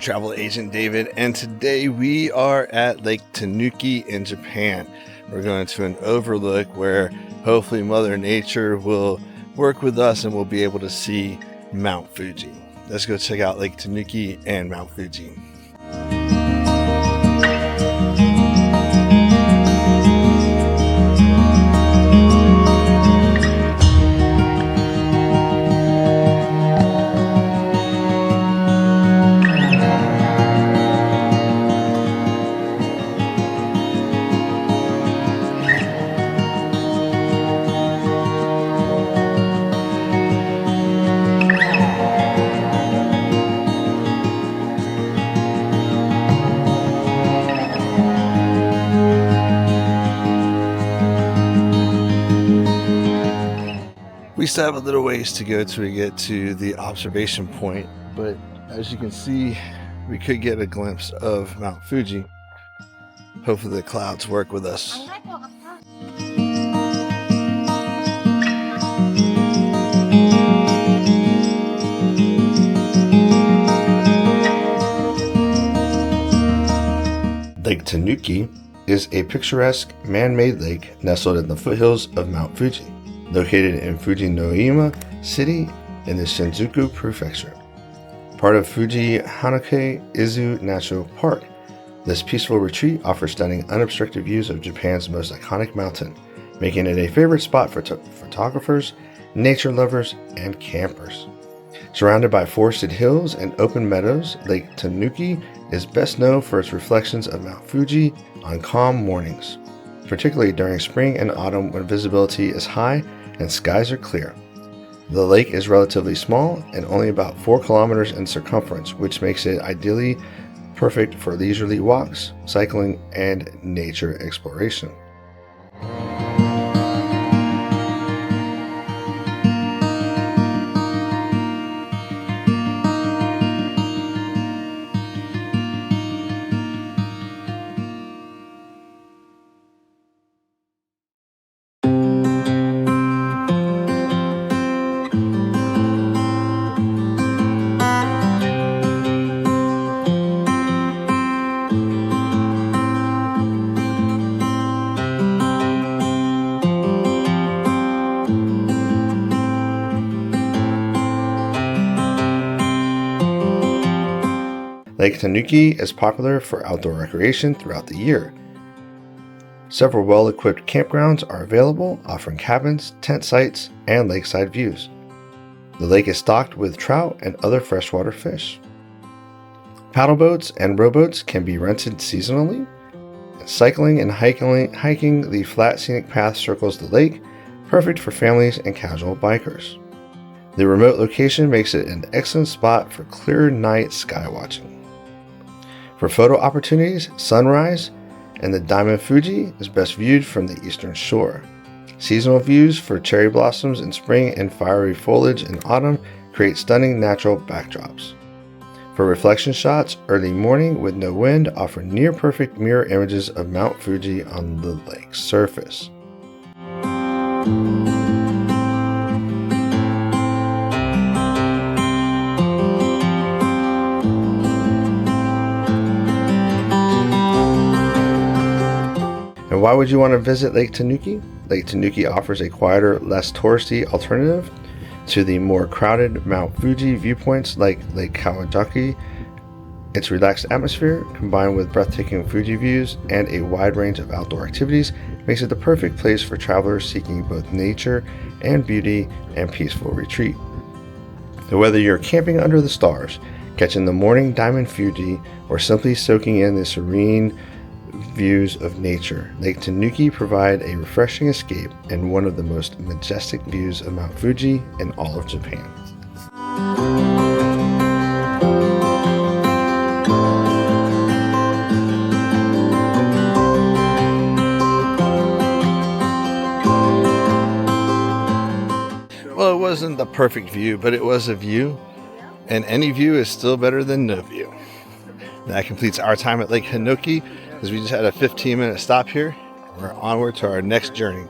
travel agent David, and today we are at Lake Tanuki in Japan. We're going to an overlook where hopefully Mother Nature will work with us and we'll be able to see Mount Fuji. Let's go check out Lake Tanuki and Mount Fuji. We still have a little ways to go till we get to the observation point, but as you can see, we could get a glimpse of Mount Fuji. Hopefully the clouds work with us. Lake Tanuki is a picturesque man-made lake nestled in the foothills of Mount Fuji, located in Fujinoyama City in the Shizuoka Prefecture. Part of Fuji Hanake-Izu National Park, this peaceful retreat offers stunning unobstructed views of Japan's most iconic mountain, making it a favorite spot for photographers, nature lovers, and campers. Surrounded by forested hills and open meadows, Lake Tanuki is best known for its reflections of Mount Fuji on calm mornings, particularly during spring and autumn when visibility is high and skies are clear. The lake is relatively small and only about 4 kilometers in circumference, which makes it ideally perfect for leisurely walks, cycling, and nature exploration. Lake Tanuki is popular for outdoor recreation throughout the year. Several well-equipped campgrounds are available, offering cabins, tent sites, and lakeside views. The lake is stocked with trout and other freshwater fish. Paddle boats and rowboats can be rented seasonally. Cycling and hiking the flat scenic path circles the lake, perfect for families and casual bikers. The remote location makes it an excellent spot for clear night sky watching. For photo opportunities, sunrise and the Diamond Fuji is best viewed from the eastern shore. Seasonal views for cherry blossoms in spring and fiery foliage in autumn create stunning natural backdrops. For reflection shots, early morning with no wind offer near-perfect mirror images of Mount Fuji on the lake's surface. And why would you want to visit Lake Tanuki? Lake Tanuki offers a quieter, less touristy alternative to the more crowded Mount Fuji viewpoints like Lake Kawajaki. Its relaxed atmosphere, combined with breathtaking Fuji views and a wide range of outdoor activities, makes it the perfect place for travelers seeking both nature and beauty and peaceful retreat. So whether you're camping under the stars, catching the morning Diamond Fuji, or simply soaking in the serene views of nature, Lake Tanuki provide a refreshing escape and one of the most majestic views of Mount Fuji in all of Japan. Well, it wasn't the perfect view, but it was a view, and any view is still better than no view. That completes our time at Lake Tanuki, as we just had a 15-minute stop here. We're onward to our next journey.